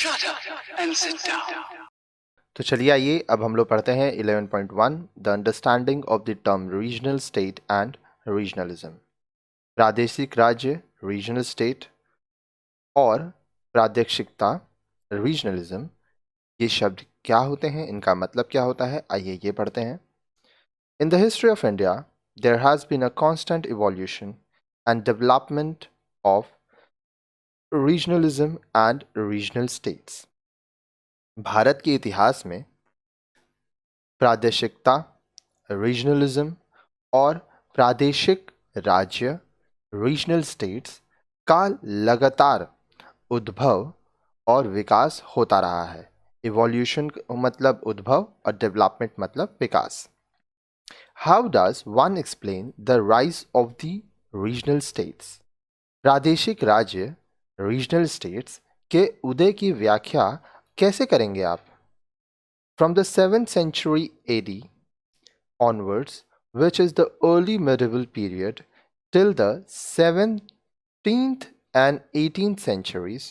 Shut up and sit down. तो चलिए आइए अब हम लोग पढ़ते हैं 11.1 the understanding of the term regional state and regionalism. प्रादेशिक राज्य रीजनल स्टेट और प्रादेशिकता रीजनलिज्म, ये शब्द क्या होते हैं, इनका मतलब क्या होता है, आइए ये पढ़ते हैं। In the history of India there has been a constant evolution and development of regionalism and regional states. Bharat के इतिहास में प्रादेशिकता रीजनलिज्म और प्रादेशिक राज्य रीजनल स्टेट्स का लगातार उद्भव और विकास होता रहा है। इवोल्यूशन मतलब उद्भव और डेवलपमेंट मतलब विकास। How does one explain the rise of the regional states? प्रादेशिक राज्य रीजनल स्टेट्स के उदय की व्याख्या कैसे करेंगे आप? From the 7th century AD onwards, which is the early medieval period, till the 17th and 18th centuries,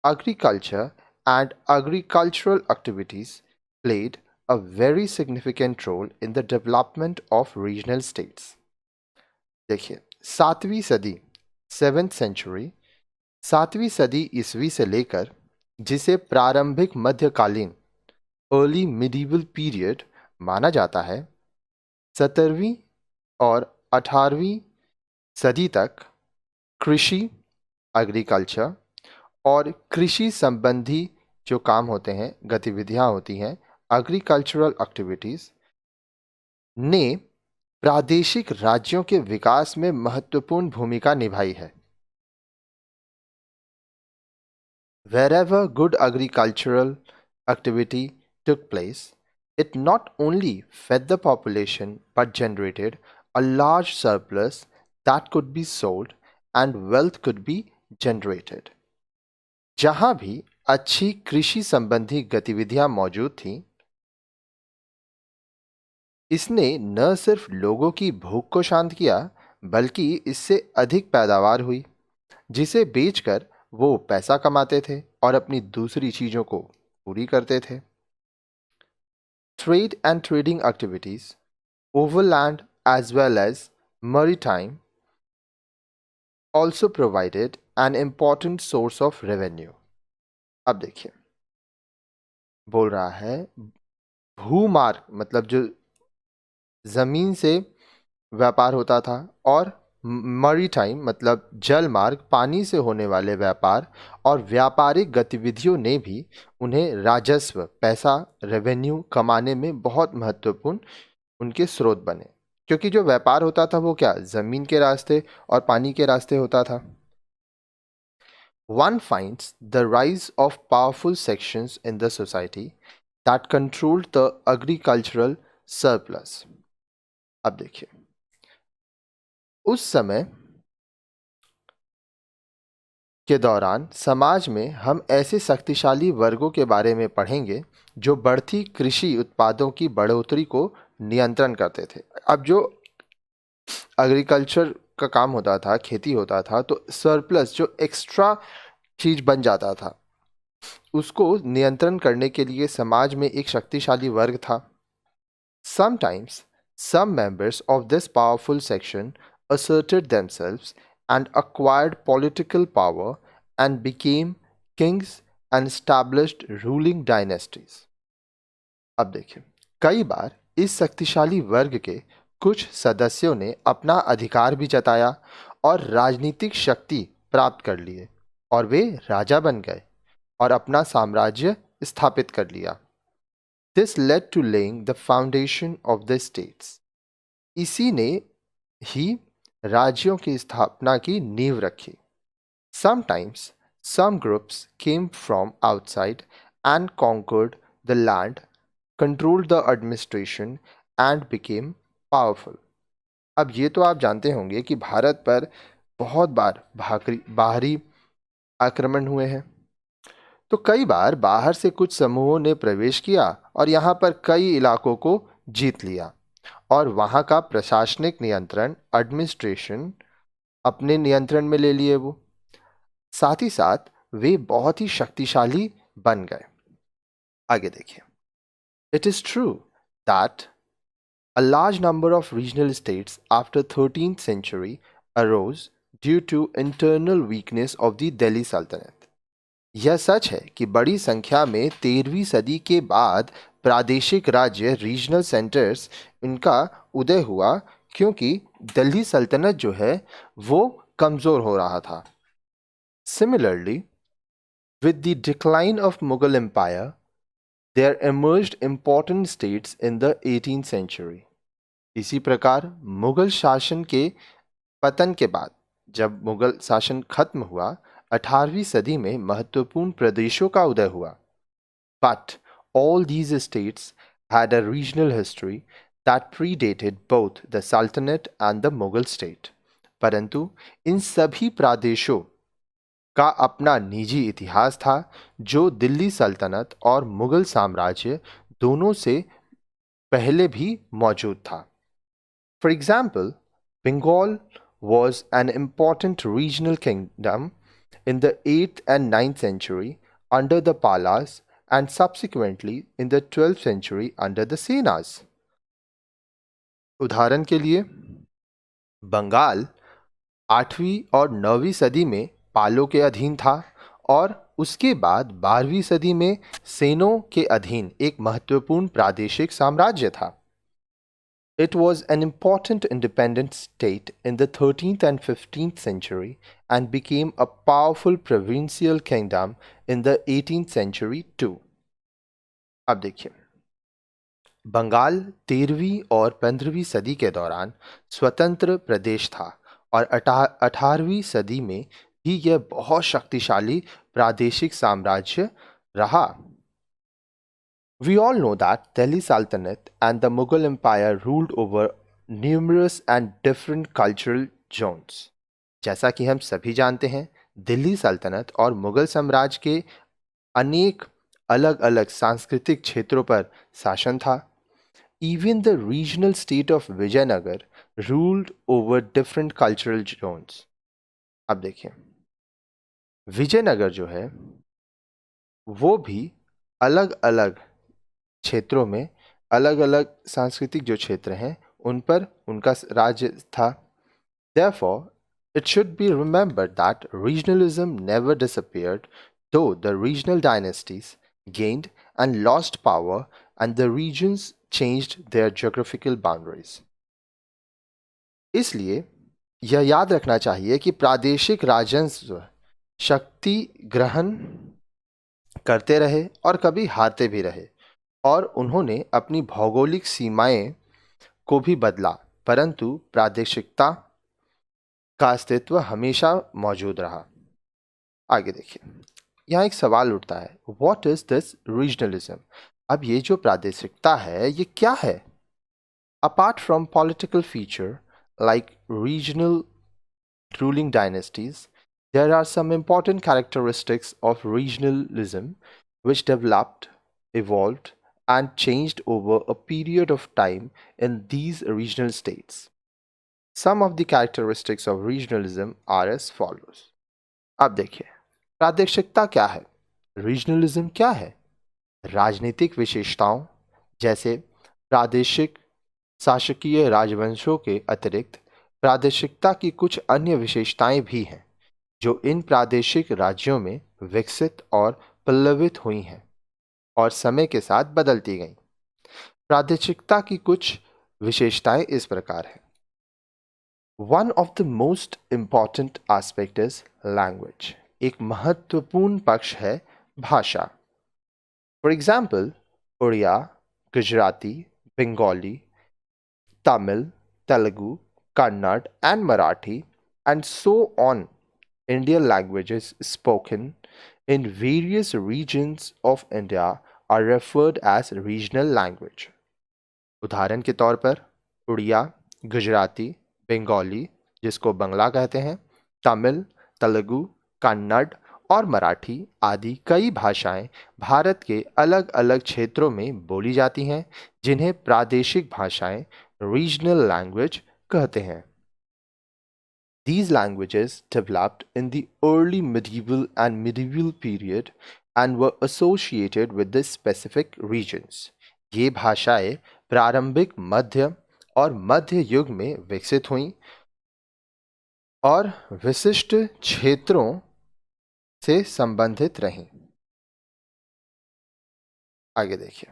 agriculture and agricultural activities played a very significant role in the development of regional states. देखिए, 7वीं सदी 7वीं सदी ईस्वी से लेकर जिसे प्रारंभिक मध्यकालीन early medieval period माना जाता है, 17वीं और 18वीं सदी तक कृषि एग्रीकल्चर और कृषि संबंधी जो काम होते हैं, गतिविधियां होती हैं, एग्रीकल्चरल एक्टिविटीज ने प्रादेशिक राज्यों के विकास में महत्वपूर्ण भूमिका निभाई है। Wherever good agricultural activity took place, it not only fed the population but generated a large surplus that could be sold and wealth could be generated. जहां भी अच्छी कृषि संबंधी गतिविधियां मौजूद थीं, इसने न सिर्फ लोगों की भूख को शांत किया बल्कि इससे अधिक पैदावार हुई जिसे बेचकर वो पैसा कमाते थे और अपनी दूसरी चीजों को पूरी करते थे। Trade and trading activities, overland as well as maritime, also provided an important source of revenue. अब देखिए, बोल रहा है भूमार्ग मतलब जो जमीन से व्यापार होता था और मरीटाइम मतलब जल मार्ग पानी से होने वाले व्यापार और व्यापारिक गतिविधियों ने भी उन्हें राजस्व पैसा रेवेन्यू कमाने में बहुत महत्वपूर्ण उनके स्रोत बने, क्योंकि जो व्यापार होता था वो क्या जमीन के रास्ते और पानी के रास्ते होता था। One finds the rise of powerful sections in the society that controlled the agricultural surplus. अब देखिए, उस समय के दौरान समाज में हम ऐसे शक्तिशाली वर्गों के बारे में पढ़ेंगे जो बढ़ती कृषि उत्पादों की बढ़ोतरी को नियंत्रण करते थे। अब जो एग्रीकल्चर का काम होता था, खेती होता था, तो सरप्लस जो एक्स्ट्रा चीज बन जाता था उसको नियंत्रण करने के लिए समाज में एक शक्तिशाली वर्ग था। Sometimes some members of this powerful section asserted themselves and acquired political power and became kings and established ruling dynasties. अब देखिए, कई बार इस शक्तिशाली वर्ग के कुछ सदस्यों ने अपना अधिकार भी जताया और राजनीतिक शक्ति प्राप्त कर लिए और वे राजा बन गए और अपना साम्राज्य स्थापित कर लिया। This led to laying the foundation of the states. इसी ने ही राज्यों की स्थापना की नींव रखी। Sometimes some groups came from outside and conquered the land, controlled the administration and became powerful. अब ये तो आप जानते होंगे कि भारत पर बहुत बार बाहरी आक्रमण हुए हैं, तो कई बार बाहर से कुछ समूहों ने प्रवेश किया और यहाँ पर कई इलाकों को जीत लिया और वहाँ का प्रशासनिक नियंत्रण एडमिनिस्ट्रेशन अपने नियंत्रण में ले लिए वो। साथ ही साथ वे बहुत ही शक्तिशाली बन गए। आगे देखिए, it is true that a large number of regional states after 13th century arose due to internal weakness of the Delhi Sultanate. यह सच है कि बड़ी संख्या में 13वीं सदी के बाद प्रादेशिक राज्य रीजनल सेंटर्स इनका उदय हुआ क्योंकि दिल्ली सल्तनत जो है वो कमजोर हो रहा था। Similarly, with the decline of Mughal Empire, there emerged important states in the 18th century. इसी प्रकार मुगल शासन के पतन के बाद जब मुगल शासन खत्म हुआ 18वीं सदी में महत्वपूर्ण प्रदेशों का उदय हुआ। But all these states had a regional history that predated both the Sultanate and the Mughal state. परंतु इन सभी प्रदेशों का अपना निजी इतिहास था जो दिल्ली सल्तनत और मुगल साम्राज्य दोनों से पहले भी मौजूद था। For example, Bengal was an important regional kingdom in the 8th and 9th century under the Palas and subsequently in the 12th century under the Senas. उदाहरण के लिए बंगाल 8वीं और 9वीं सदी में पालों के अधीन था और उसके बाद 12वीं सदी में सेनों के अधीन एक महत्वपूर्ण प्रादेशिक साम्राज्य था। It was an important independent state in the 13th and 15th century and became a powerful provincial kingdom in the 18th century too. अब देखिए, बंगाल 13वीं और 15वीं सदी के दौरान स्वतंत्र प्रदेश था और 18वीं सदी में ही यह बहुत शक्तिशाली प्रादेशिक साम्राज्य रहा। We all know that Delhi Sultanate and the Mughal Empire ruled over numerous and different cultural zones. जैसा कि हम सभी जानते हैं, दिल्ली सल्तनत और मुगल साम्राज्य के अनेक अलग अलग सांस्कृतिक क्षेत्रों पर शासन था। Even the regional state of Vijayanagar ruled over different cultural zones. अब देखिए, विजयनगर जो है वो भी अलग अलग क्षेत्रों में अलग अलग सांस्कृतिक जो क्षेत्र हैं उन पर उनका राज्य था। Therefore, it should be remembered that regionalism never disappeared, though the regional dynasties gained and lost power and the regions changed their geographical boundaries. इसलिए यह याद रखना चाहिए कि प्रादेशिक राजस्व शक्ति ग्रहण करते रहे और कभी हारते भी रहे और उन्होंने अपनी भौगोलिक सीमाएं को भी बदला, परंतु प्रादेशिकता का अस्तित्व हमेशा मौजूद रहा। आगे देखिए, यहाँ एक सवाल उठता है, व्हाट इज दिस रीजनलिज्म? अब ये जो प्रादेशिकता है ये क्या है? Apart from political feature like regional ruling dynasties, there are some important characteristics of regionalism which developed, evolved, and changed over a period of time in these regional states. Some of the characteristics of regionalism are as follows. अब देखिए, प्रादेशिकता क्या है? Regionalism क्या है? राजनीतिक विशेषताओं जैसे प्रादेशिक शासकीय राजवंशों के अतिरिक्त प्रादेशिकता की कुछ अन्य विशेषताएं भी हैं जो इन प्रादेशिक राज्यों में विकसित और पल्लवित हुई हैं और समय के साथ बदलती गईं। प्रादेशिकता की कुछ विशेषताएं इस प्रकार हैं। One of the most important aspect is language. एक महत्वपूर्ण पक्ष है भाषा। For example, Odia, Gujarati, Bengali, Tamil, Telugu, Kannada and Marathi and so on Indian languages spoken in various regions of India are referred as regional language. उदाहरण के तौर पर उड़िया, गुजराती, बंगाली जिसको बंगला कहते हैं, तमिल, तेलुगु, कन्नड़ और मराठी आदि कई भाषाएं भारत के अलग अलग क्षेत्रों में बोली जाती हैं जिन्हें प्रादेशिक भाषाएं रीजनल लैंग्वेज कहते हैं। These languages developed in the early medieval and medieval period and were associated with the specific regions. ये भाषाएं प्रारंभिक मध्य और मध्य युग में विकसित हुईं और विशिष्ट क्षेत्रों से संबंधित रहीं। आगे देखिए।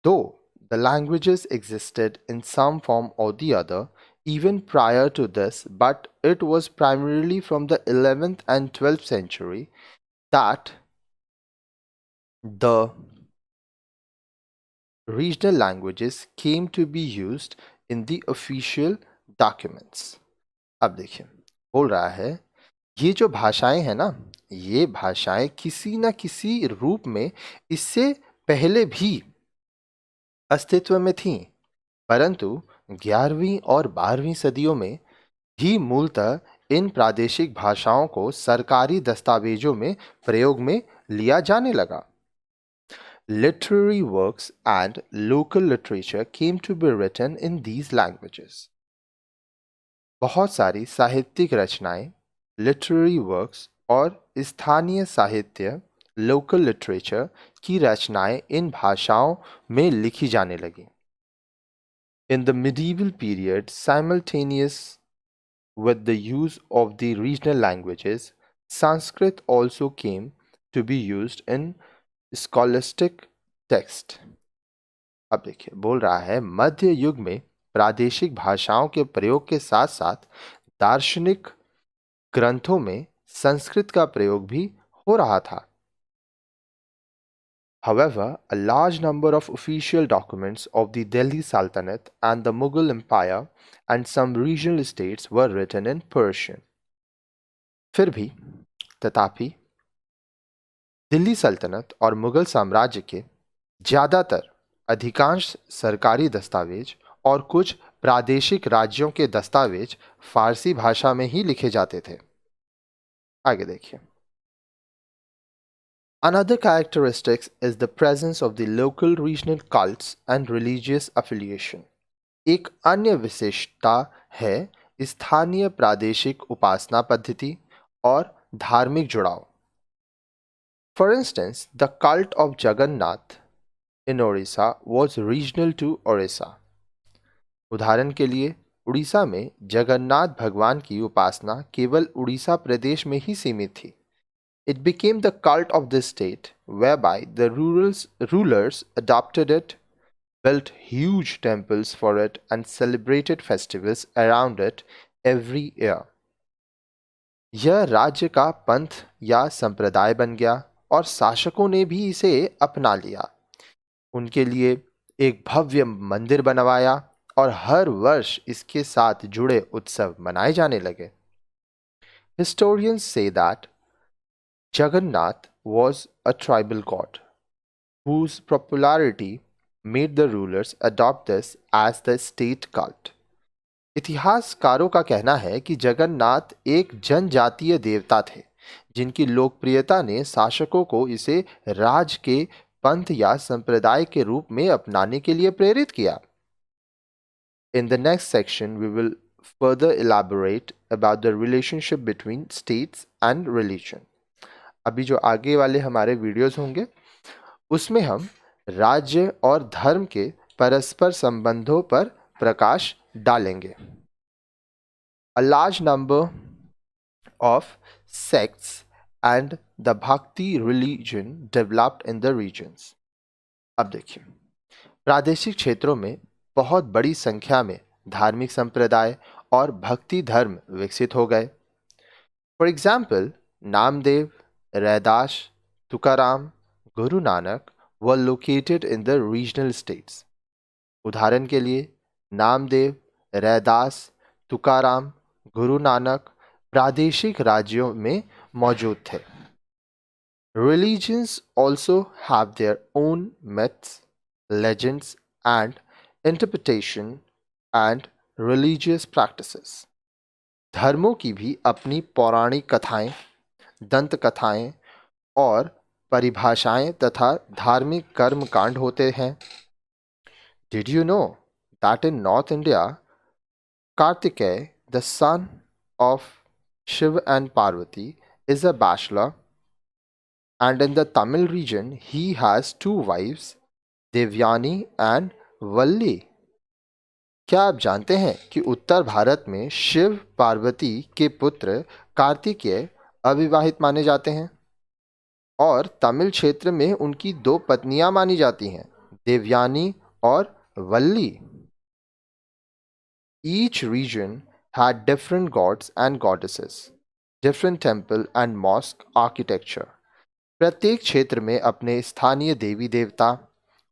Though the languages existed in some form or the other even prior to this, but it was primarily from the 11th and 12th century that the regional languages came to be used in the official documents. अब देखिए, बोल रहा है ये जो भाषाएं हैं ना, ये भाषाएं किसी न किसी रूप में इससे पहले भी अस्तित्व में थीं, परंतु 11वीं और 12वीं सदियों में ही मूलतः इन प्रादेशिक भाषाओं को सरकारी दस्तावेजों में प्रयोग में लिया जाने लगा। Literary works and local literature came to be written in these languages. बहुत सारी साहित्यिक रचनाएं, लिटरेरी वर्क्स और स्थानीय साहित्य, लोकल लिटरेचर की रचनाएं इन भाषाओं में लिखी जाने लगी। In the medieval period, simultaneous with the use of the regional languages, Sanskrit also came to be used in scholastic text. अब देखिए, बोल रहा है मध्य युग में प्रादेशिक भाषाओं के प्रयोग के साथ साथ दार्शनिक ग्रंथों में संस्कृत का प्रयोग भी हो रहा था। However, a large number of official documents of the Delhi Sultanate and the Mughal Empire and some regional states were written in Persian. फिर भी, तथापि, दिल्ली सल्तनत और मुगल साम्राज्य के ज़्यादातर अधिकांश सरकारी दस्तावेज और कुछ प्रादेशिक राज्यों के दस्तावेज फारसी भाषा में ही लिखे जाते थे। आगे देखिए। Another characteristic is the presence of the local regional cults and religious affiliation. एक अन्य विशेषता है स्थानीय प्रादेशिक उपासना पद्धति और धार्मिक जुड़ाव। For instance, the cult of Jagannath in Orissa was regional to Orissa. उदाहरण के लिए उड़ीसा में जगन्नाथ भगवान की उपासना केवल उड़ीसा प्रदेश में ही सीमित थी। It became the cult of this state, whereby the rulers adopted it, built huge temples for it, and celebrated festivals around it every year. यह राज्य का पंथ या संप्रदाय बन गया और शासकों ने भी इसे अपना लिया। उनके लिए एक भव्य मंदिर बनवाया और हर वर्ष इसके साथ जुड़े उत्सव मनाए जाने लगे। Historians say that Jagannath was a tribal god whose popularity made the rulers adopt this as the state cult. इतिहासकारों का कहना है कि जगन्नाथ एक जनजातीय देवता थे जिनकी लोकप्रियता ने शासकों को इसे राज के पंथ या संप्रदाय के रूप में अपनाने के लिए प्रेरित किया। In the next section, we will further elaborate about the relationship between states and religion. अभी जो आगे वाले हमारे वीडियोस होंगे उसमें हम राज्य और धर्म के परस्पर संबंधों पर प्रकाश डालेंगे। A large number of sects and the Bhakti religion developed in the regions. अब देखिए, प्रादेशिक क्षेत्रों में बहुत बड़ी संख्या में धार्मिक संप्रदाय और भक्ति धर्म विकसित हो गए। For example, Namdev, Raidas, Tukaram, Guru Nanak were located in the regional states. उदाहरण के लिए नामदेव, रैदास, तुकाराम, गुरु नानक प्रादेशिक राज्यों में मौजूद थे। Religions also have their own myths, legends and interpretation and religious practices. धर्मों की भी अपनी पौराणिक कथाएं, दंत कथाएं और परिभाषाएं तथा धार्मिक कर्म कांड होते हैं। Did you know that in North India, Kartikeya, the son of Shiva and Parvati, is a bachelor? and in the Tamil region he has two wives, Devyani and Valli. क्या आप जानते हैं कि उत्तर भारत में शिव पार्वती के पुत्र कार्तिकेय अविवाहित माने जाते हैं और तमिल क्षेत्र में उनकी दो पत्नियां मानी जाती हैं, देवयानी और वल्ली. Each region had different gods and goddesses, different temple and mosque architecture. प्रत्येक क्षेत्र में अपने स्थानीय देवी देवता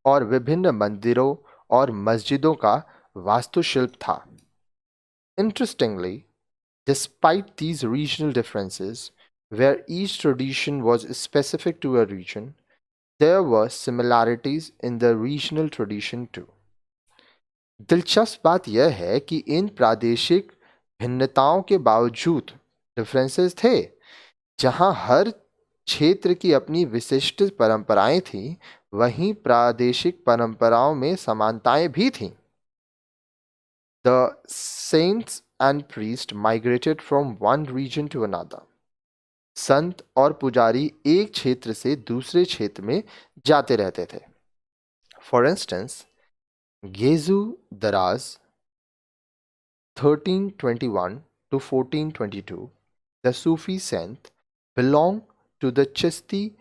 और विभिन्न मंदिरों और मस्जिदों का वास्तुशिल्प था. Interestingly, despite these regional differences, where each tradition was specific to a region, there were similarities in the regional tradition too. दिलचस्प बात यह है कि इन प्रादेशिक भिन्नताओं के बावजूद डिफरेंसेस थे. जहां हर क्षेत्र की अपनी विशिष्ट परंपराएं थीं, वहीं प्रादेशिक परंपराओं में समानताएं भी थीं. The saints and priests migrated from one region to another. संत और पुजारी एक क्षेत्र से दूसरे क्षेत्र में जाते रहते थे. For instance, Gezu Daraz 1321 to 1422, the Sufi saint, belonged to the Chishti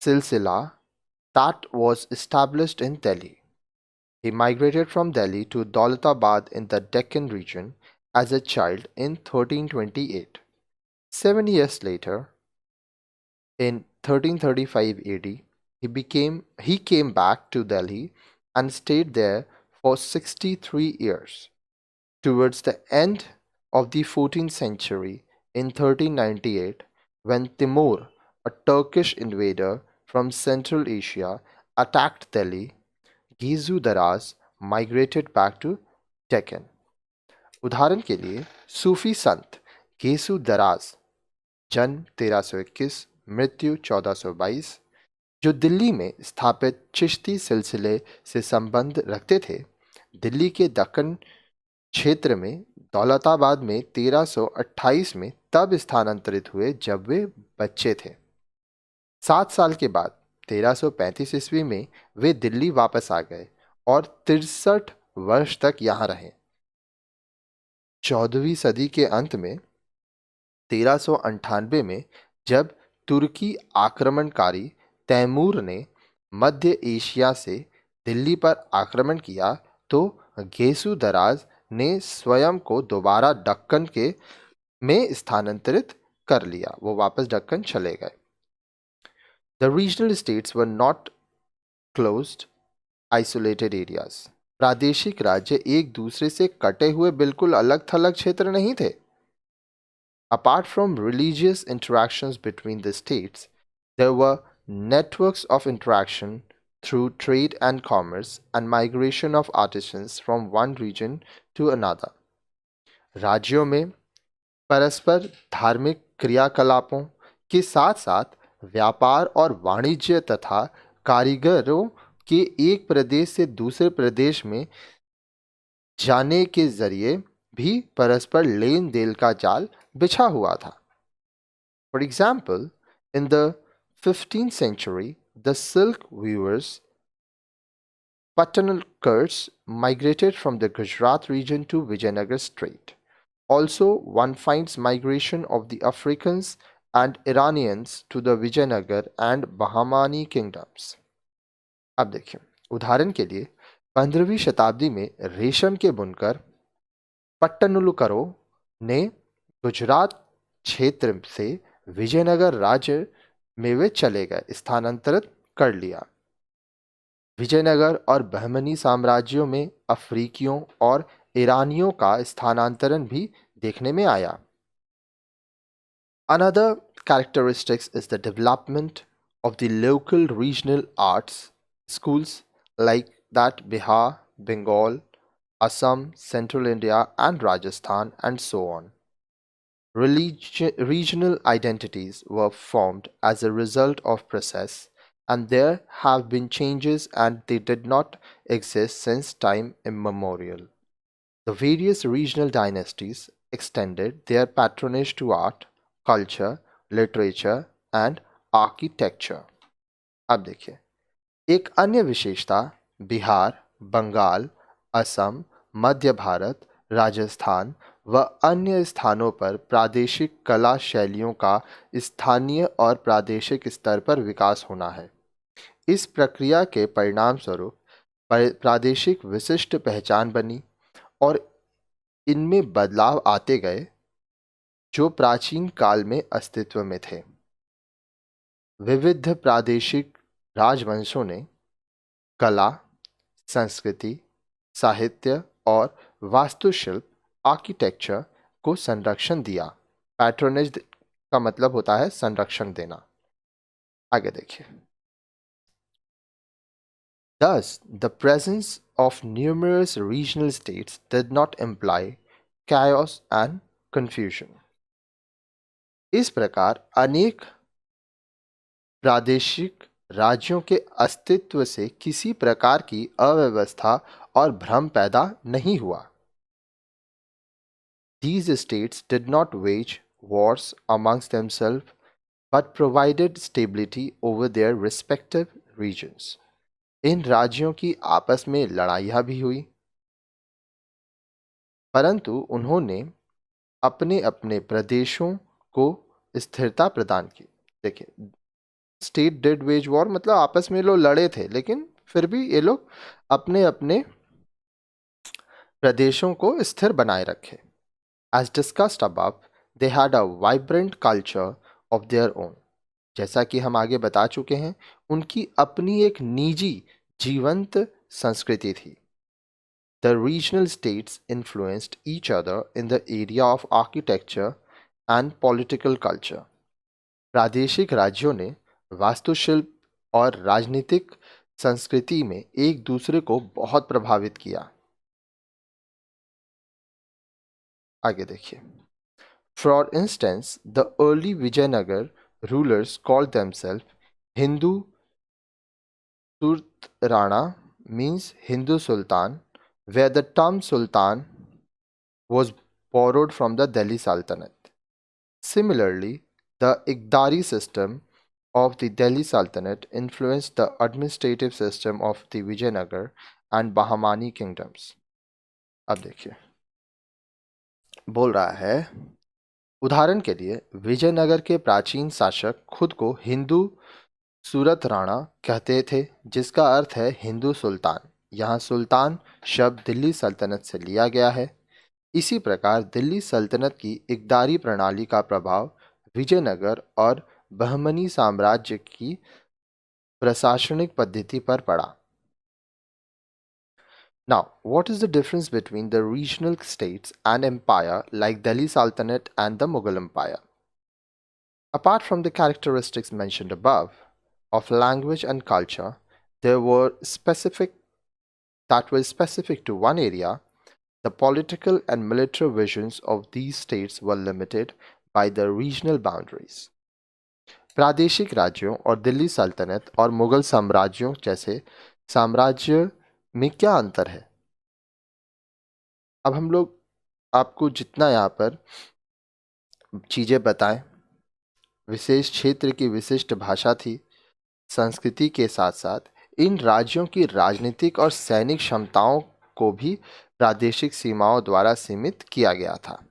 silsila that was established in Delhi. He migrated from Delhi to Daulatabad in the Deccan region as a child in 1328. 7 years later, in 1335 AD, he came back to Delhi and stayed there for 63 years. Towards the end of the 14th century, in 1398, when Timur, a Turkish invader from Central Asia, attacked Delhi, Gizu Daraz migrated back to Deccan. उदाहरण के लिए सूफी संत गेसु दराज, जन्म 1321, मृत्यु 1422, जो दिल्ली में स्थापित चिश्ती सिलसिले से संबंध रखते थे, दिल्ली के दक्कन क्षेत्र में दौलताबाद में 1328 में तब स्थानांतरित हुए जब वे बच्चे थे. 7 साल के बाद 1335 ईस्वी में वे दिल्ली वापस आ गए और 63 वर्ष तक यहाँ रहे. 14वीं सदी के अंत में 1398 में जब तुर्की आक्रमणकारी तैमूर ने मध्य एशिया से दिल्ली पर आक्रमण किया तो गेसु दराज ने स्वयं को दोबारा दक्कन के में स्थानांतरित कर लिया. वो वापस दक्कन चले गए. The regional states were not closed, isolated areas. प्रादेशिक राज्य एक दूसरे से कटे हुए बिल्कुल अलग थलग क्षेत्र नहीं थे. Apart from religious interactions between the states, there were networks of interaction through trade and commerce and migration of artisans from one region to another. राज्यों में परस्पर धार्मिक क्रियाकलापों के साथ साथ व्यापार और वाणिज्य तथा कारीगरों के एक प्रदेश से दूसरे प्रदेश में जाने के जरिए भी परस्पर लेन देन का जाल बिछा हुआ था. For example, in the 15th century, the silk weavers Pattanakars migrated from the Gujarat region to Vijayanagar Strait. Also, one finds migration of the Africans and Iranians to the Vijayanagar and Bahmani kingdoms. अब देखिए, उदाहरण के लिए 15वीं शताब्दी में रेशम के बुनकर पट्टनुलुकरों ने गुजरात क्षेत्र से विजयनगर राज्य में वे चले गए, स्थानांतरित कर लिया. विजयनगर और बहमनी साम्राज्यों में अफ्रीकियों और ईरानियों का स्थानांतरण भी देखने में आया. Another characteristic is the development of the local regional arts schools like that Bihar, Bengal, Assam, Central India and Rajasthan and so on. Regional identities were formed as a result of process and there have been changes and they did not exist since time immemorial. The various regional dynasties extended their patronage to art, culture, literature, and architecture. अब देखिए, एक अन्य विशेषता बिहार, बंगाल, असम, मध्य भारत, राजस्थान व अन्य स्थानों पर प्रादेशिक कला शैलियों का स्थानीय और प्रादेशिक स्तर पर विकास होना है। इस प्रक्रिया के परिणाम स्वरूप प्रादेशिक विशिष्ट पहचान बनी और इनमें बदलाव आते गए जो प्राचीन काल में अस्तित्व में थे। विविध प्रादेशिक राजवंशों ने कला, संस्कृति, साहित्य और वास्तुशिल्प आर्किटेक्चर को संरक्षण दिया। पैट्रोनेज का मतलब होता है संरक्षण देना। आगे देखिए, Thus, the presence of numerous regional states did not imply chaos and confusion. इस प्रकार अनेक प्रादेशिक राज्यों के अस्तित्व से किसी प्रकार की अव्यवस्था और भ्रम पैदा नहीं हुआ। These states did not wage wars amongst themselves but provided stability over their respective regions. इन राज्यों की आपस में लड़ाइयाँ भी हुई, परंतु उन्होंने अपने अपने प्रदेशों को स्थिरता प्रदान की। देखिए, स्टेट डिड वेज वॉर मतलब आपस में लोग लड़े थे, लेकिन फिर भी ये लोग अपने अपने प्रदेशों को स्थिर बनाए रखे। As discussed above, they had a vibrant culture of their own. जैसा कि हम आगे बता चुके हैं, उनकी अपनी एक निजी जीवंत संस्कृति थी। The regional states influenced each other in the area of architecture and political culture. प्रादेशिक राज्यों ने वास्तुशिल्प और राजनीतिक संस्कृति में एक दूसरे को बहुत प्रभावित किया। आगे देखिए, For instance, the early Vijayanagar rulers called themselves Hindu Surtrana, means Hindu Sultan, where the term Sultan was borrowed from the Delhi Sultanate. Similarly, the Ikdari system of the Delhi Sultanate influenced the administrative system of the Vijayanagar and Bahmani kingdoms. अब देखिए, बोल रहा है, उदाहरण के लिए विजयनगर के प्राचीन शासक खुद को हिंदू सूरत राणा कहते थे, जिसका अर्थ है हिंदू सुल्तान। यहाँ सुल्तान शब्द दिल्ली सल्तनत से लिया गया है। इसी प्रकार दिल्ली सल्तनत की इकदारी प्रणाली का प्रभाव विजयनगर और बहमनी साम्राज्य की प्रशासनिक पद्धति पर पड़ा। Now, what is the difference between the regional states and empire like Delhi Sultanate and the Mughal Empire? Apart from the characteristics mentioned above of language and culture, there were specific to one area. The political and military visions of these states were limited by the regional boundaries. प्रादेशिक राज्यों और दिल्ली सल्तनत और मुगल साम्राज्यों जैसे साम्राज्य में क्या अंतर है? अब हम लोग आपको जितना यहाँ पर चीज़ें बताएं, विशेष क्षेत्र की विशिष्ट भाषा थी, संस्कृति के साथ साथ इन राज्यों की राजनीतिक और सैनिक क्षमताओं को भी प्रादेशिक सीमाओं द्वारा सीमित किया गया था।